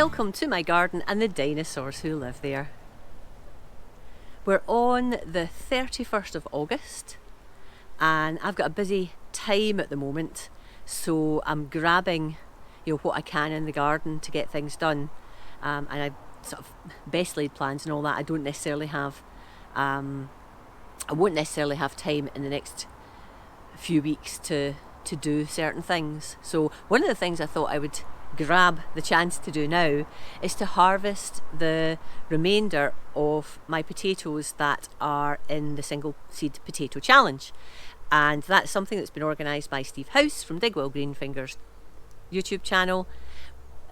Welcome to my garden and the dinosaurs who live there. We're on the 31st of August and I've got a busy time at the moment, so I'm grabbing what I can in the garden to get things done, and I sort of best laid plans and all that. I won't necessarily have time in the next few weeks to do certain things. So one of the things I thought I would grab the chance to do now is to harvest the remainder of my potatoes that are in the single seed potato challenge, and that's something that's been organised by Steve House from Digwell Greenfingers YouTube channel.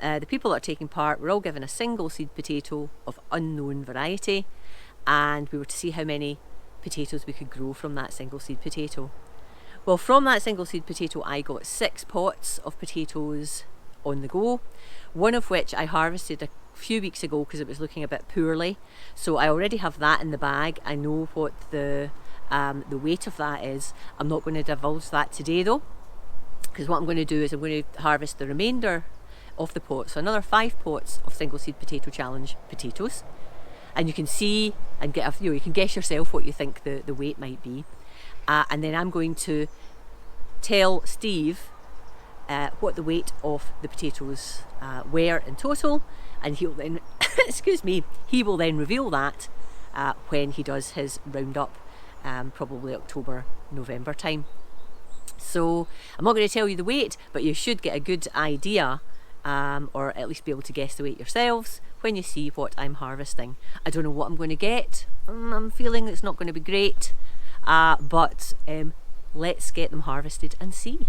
The people that are taking part were all given a single seed potato of unknown variety, and we were to see how many potatoes we could grow from that single seed potato. Well, from that single seed potato I got 6 pots of potatoes on the go, one of which I harvested a few weeks ago because it was looking a bit poorly, so I already have that in the bag. I know what the weight of that is. I'm not going to divulge that today though, because what I'm going to do is I'm going to harvest the remainder of the pot, so another 5 pots of single seed potato challenge potatoes, and you can see and get you can guess yourself what you think the weight might be, and then I'm going to tell Steve what the weight of the potatoes were in total, and he'll then he will then reveal that when he does his roundup, probably October, November time. So I'm not going to tell you the weight, but you should get a good idea, or at least be able to guess the weight yourselves when you see what I'm harvesting. I don't know what I'm going to get. I'm feeling it's not going to be great, but let's get them harvested and see.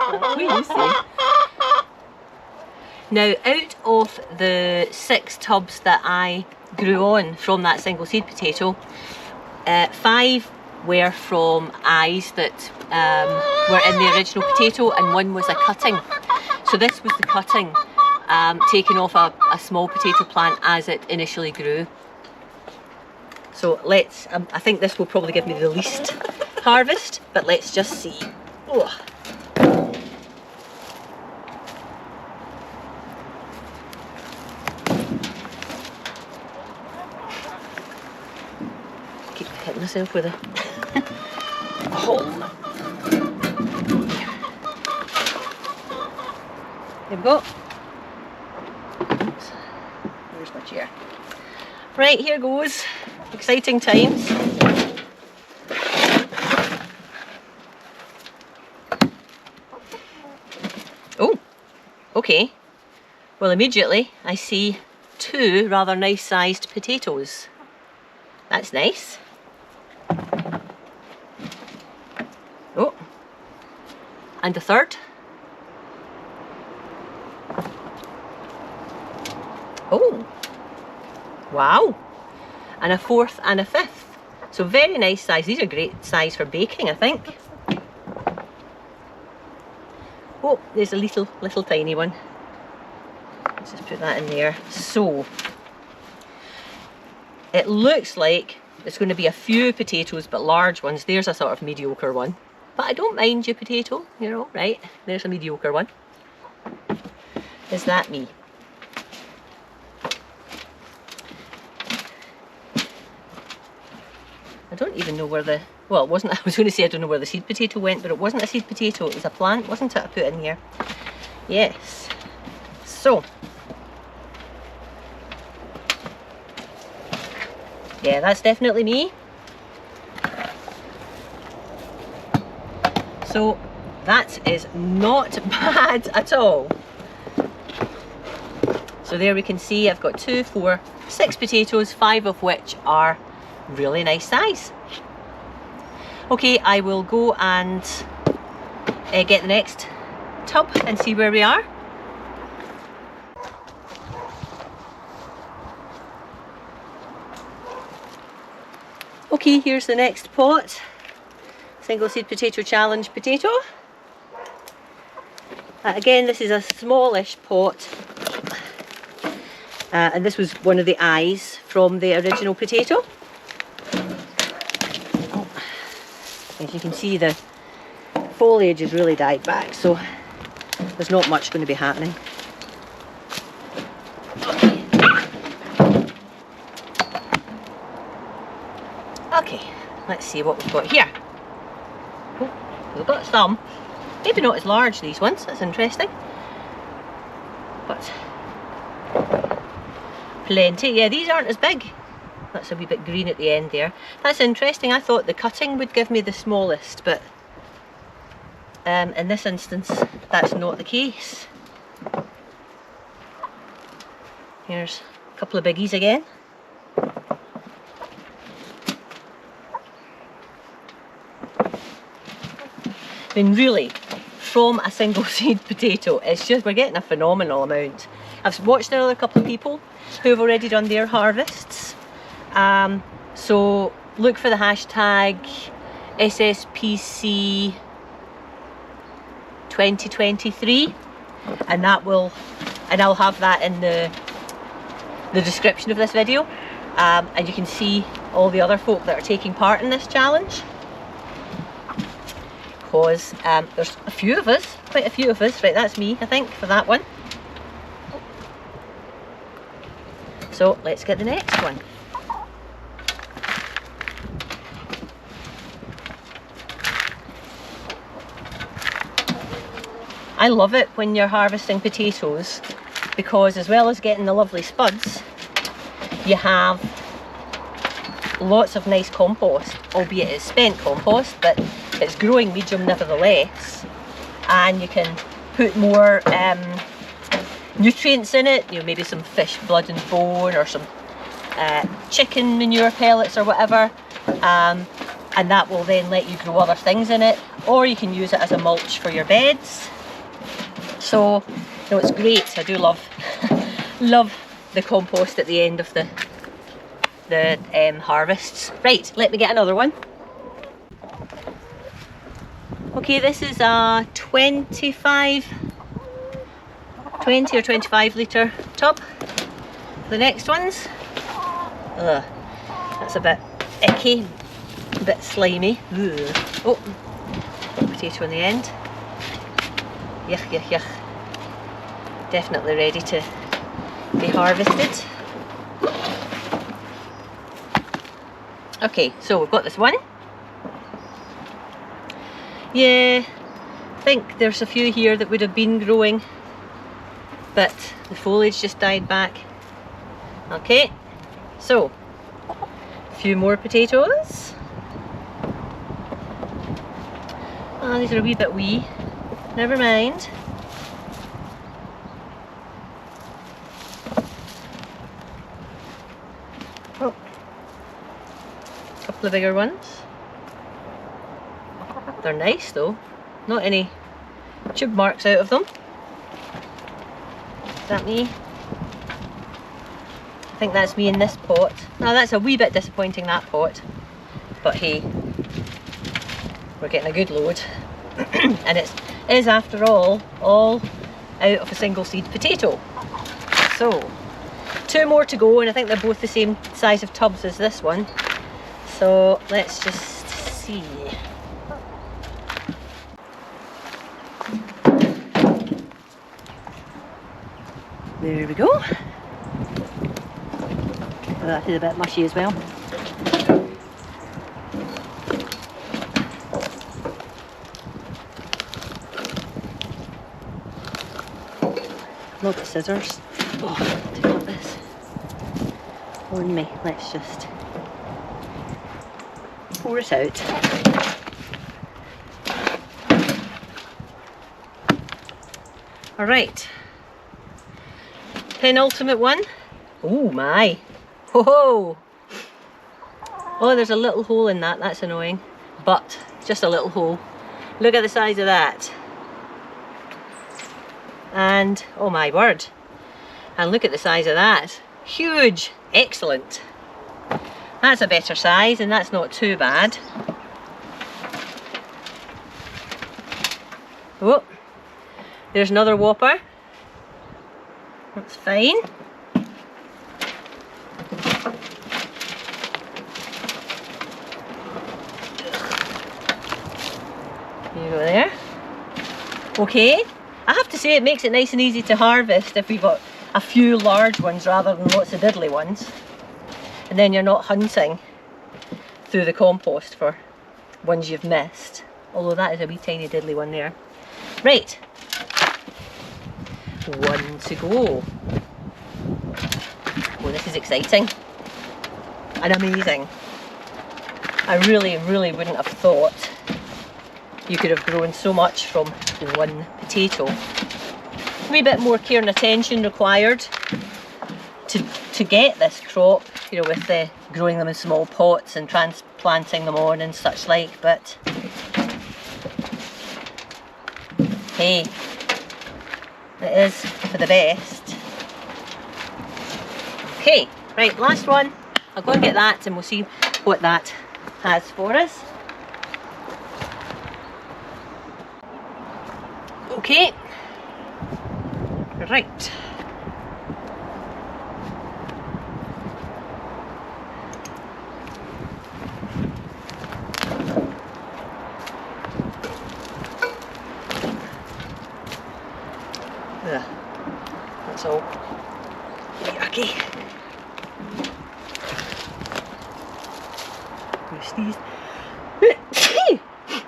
What are you saying? Now, out of the 6 tubs that I grew on from that single seed potato, 5 were from eyes that were in the original potato, and 1 was a cutting. So this was the cutting taken off a small potato plant as it initially grew. So let's, I think this will probably give me the least harvest, but let's just see. Oh. Keep hitting myself with a hole. There we go. Oops. Where's my chair? Right, here goes. Exciting times. Oh, okay. Well, immediately I see 2 rather nice sized potatoes. That's nice. Oh, and a 3rd. Oh, wow. And a 4th and a 5th. So very nice size. These are great size for baking, I think. Oh, there's a little tiny one. Let's just put that in there. So it looks like it's going to be a few potatoes, but large ones. There's a sort of mediocre one. But I don't mind your potato, right? There's a mediocre one. Is that me? I don't even know where the, well, it wasn't, I was going to say I don't know where the seed potato went, but it wasn't a seed potato, it was a plant, wasn't it, I put in here? Yes. So, yeah, that's definitely me. So, that is not bad at all. So there we can see I've got 2, 4, 6 potatoes, 5 of which are really nice size. Okay, I will go and get the next tub and see where we are. Okay, here's the next pot. Single seed potato challenge potato. Again, this is a smallish pot, and this was one of the eyes from the original potato. As you can see, the foliage has really died back, so there's not much going to be happening. Okay, let's see what we've got here. Oh, we've got some. Maybe not as large, these ones. That's interesting. But plenty. Yeah, these aren't as big. That's a wee bit green at the end there. That's interesting. I thought the cutting would give me the smallest, but in this instance, that's not the case. Here's a couple of biggies again. I mean, really, from a single seed potato, it's just, we're getting a phenomenal amount. I've watched another couple of people who have already done their harvests. So look for the hashtag SSPC 2023, and that will, and I'll have that in the description of this video, and you can see all the other folk that are taking part in this challenge. Because there's a few of us, quite a few of us, right, that's me I think for that one. So let's get the next one. I love it when you're harvesting potatoes, because as well as getting the lovely spuds, you have lots of nice compost, albeit it's spent compost, but it's growing medium nevertheless, and you can put more nutrients in it, you know, maybe some fish blood and bone, or some chicken manure pellets or whatever, and that will then let you grow other things in it, or you can use it as a mulch for your beds. So, you know, it's great. I do love love the compost at the end of the harvests. Right, let me get another one. Okay, this is a 20 or 25 litre tub. The next ones, that's a bit icky, a bit slimy. Ugh. Oh, potato in the end. Yuck, yuck, yuck. Definitely ready to be harvested. Okay, so we've got this one. Yeah, I think there's a few here that would have been growing, but the foliage just died back. Okay, so a few more potatoes. Oh, these are a wee bit wee. Never mind. Oh, a couple of bigger ones. They're nice though, not any tube marks out of them. Is that me? I think that's me in this pot. Now that's a wee bit disappointing, that pot, but hey, we're getting a good load. And it is, after all out of a single seed potato. So, two more to go, and I think they're both the same size of tubs as this one. So let's just see. There we go. Oh, that is a bit mushy as well. Loads of scissors. Oh, take out this. On me. Let's just pour it out. Alright. Penultimate one. Oh my. Whoa! Oh, there's a little hole in that. That's annoying. But just a little hole. Look at the size of that. And oh my word, and look at the size of that. Huge. Excellent. That's a better size, and that's not too bad. Oh, there's another whopper. That's fine. Okay, I have to say it makes it nice and easy to harvest if we've got a few large ones rather than lots of diddly ones. And then you're not hunting through the compost for ones you've missed. Although that is a wee tiny diddly one there. Right, one to go. Oh, this is exciting and amazing. I really wouldn't have thought you could have grown so much from one potato. A wee bit more care and attention required to get this crop, you know, with growing them in small pots and transplanting them on and such like, but hey, it is for the best. Okay, right, last one. I'll go and get that and we'll see what that has for us. Okay, right. That's all yucky. These.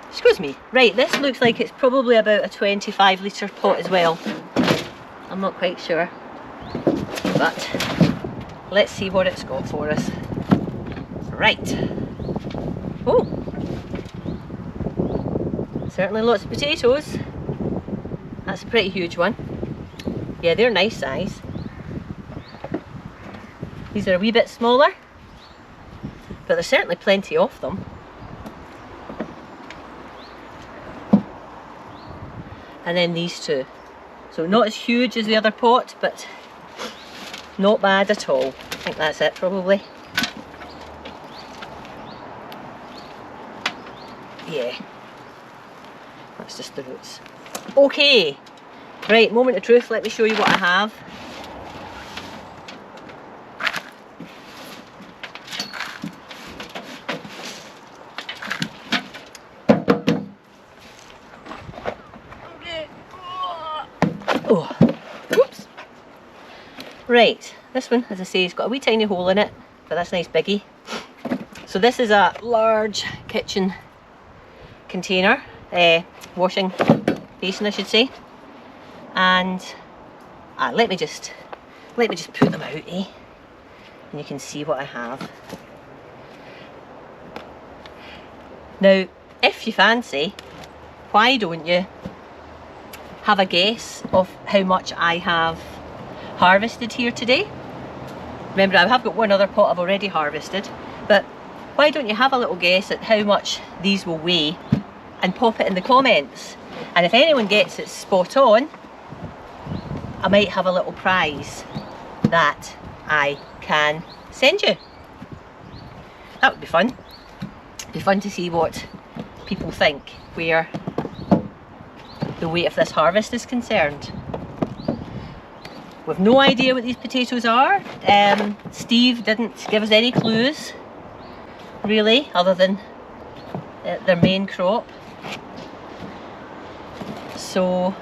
Excuse me. Right, this looks like it's probably about a 25 litre pot as well. I'm not quite sure, but let's see what it's got for us. Right. Oh, certainly lots of potatoes. That's a pretty huge one. Yeah, they're nice size. These are a wee bit smaller, but there's certainly plenty of them. And then these two. So not as huge as the other pot, but not bad at all. I think that's it probably. Yeah, that's just the roots. Okay, right, moment of truth, let me show you what I have. Oh, whoops. Right, this one, as I say, has got a wee tiny hole in it, but that's a nice biggie. So this is a large kitchen container, washing basin I should say, and let me just put them out, and you can see what I have. Now, if you fancy, why don't you have a guess of how much I have harvested here today? Remember, I have got one other pot I've already harvested, but why don't you have a little guess at how much these will weigh and pop it in the comments? And if anyone gets it spot on, I might have a little prize that I can send you. That would be fun. It'd be fun to see what people think where the weight of this harvest is concerned. We've no idea what these potatoes are. Steve didn't give us any clues really, other than their main crop. So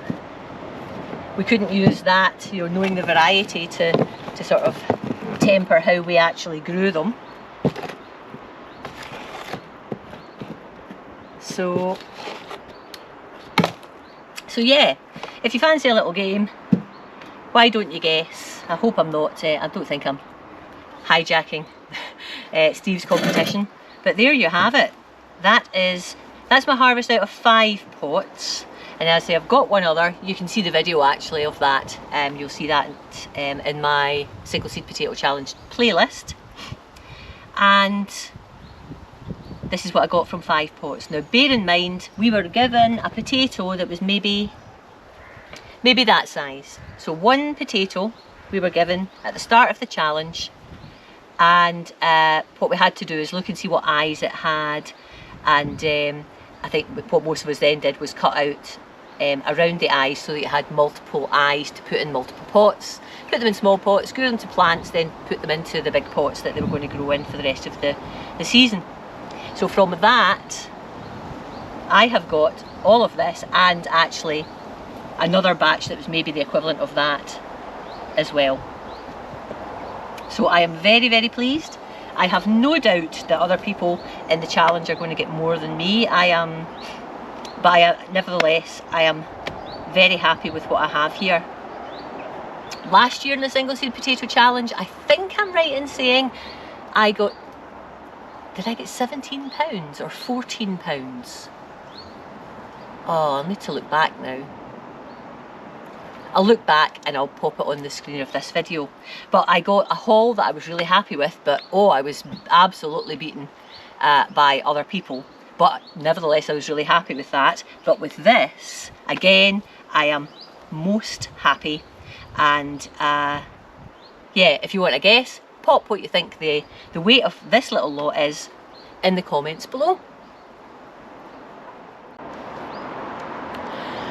we couldn't use that, you know, knowing the variety to sort of temper how we actually grew them. So yeah, if you fancy a little game, why don't you guess? I hope I'm not, I don't think I'm hijacking Steve's competition, but there you have it. That's my harvest out of 5 pots, and as I say, I've got one other. You can see the video actually of that. You'll see that in my single seed potato challenge playlist. And this is what I got from 5 pots. Now bear in mind, we were given a potato that was maybe that size. So 1 potato we were given at the start of the challenge, and what we had to do is look and see what eyes it had, and I think what most of us then did was cut out around the eyes so that it had multiple eyes to put in multiple pots, put them in small pots, grew them to plants, then put them into the big pots that they were going to grow in for the rest of the season. So from that, I have got all of this, and actually another batch that was maybe the equivalent of that as well. So I am very, very pleased. I have no doubt that other people in the challenge are going to get more than me. Nevertheless, I am very happy with what I have here. Last year in the single seed potato challenge, I think I'm right in saying I got, did I get £17 or £14? Oh, I need to look back now. I'll look back and I'll pop it on the screen of this video. But I got a haul that I was really happy with, but oh, I was absolutely beaten by other people. But nevertheless, I was really happy with that. But with this, again, I am most happy. And yeah, if you want to guess, pop what you think the weight of this little lot is in the comments below.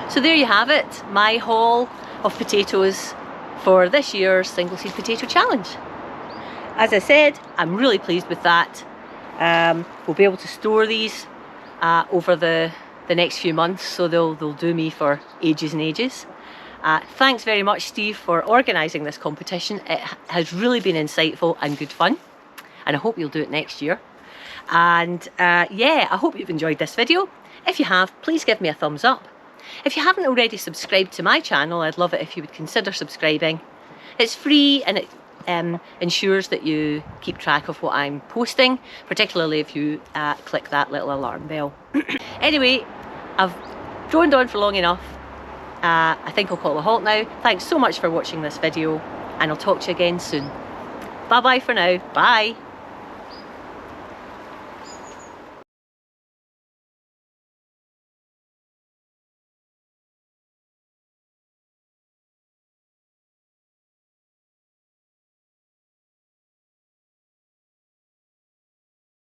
So there you have it, my haul of potatoes for this year's single seed potato challenge. As I said, I'm really pleased with that. We'll be able to store these over the next few months, so they'll do me for ages and ages. Thanks very much, Steve, for organising this competition. It has really been insightful and good fun, and I hope you'll do it next year. And yeah, I hope you've enjoyed this video. If you have, please give me a thumbs up. If you haven't already subscribed to my channel, I'd love it if you would consider subscribing. It's free and it ensures that you keep track of what I'm posting, particularly if you click that little alarm bell. Anyway, I've droned on for long enough. I think I'll call a halt now. Thanks so much for watching this video, and I'll talk to you again soon. Bye bye for now. Bye.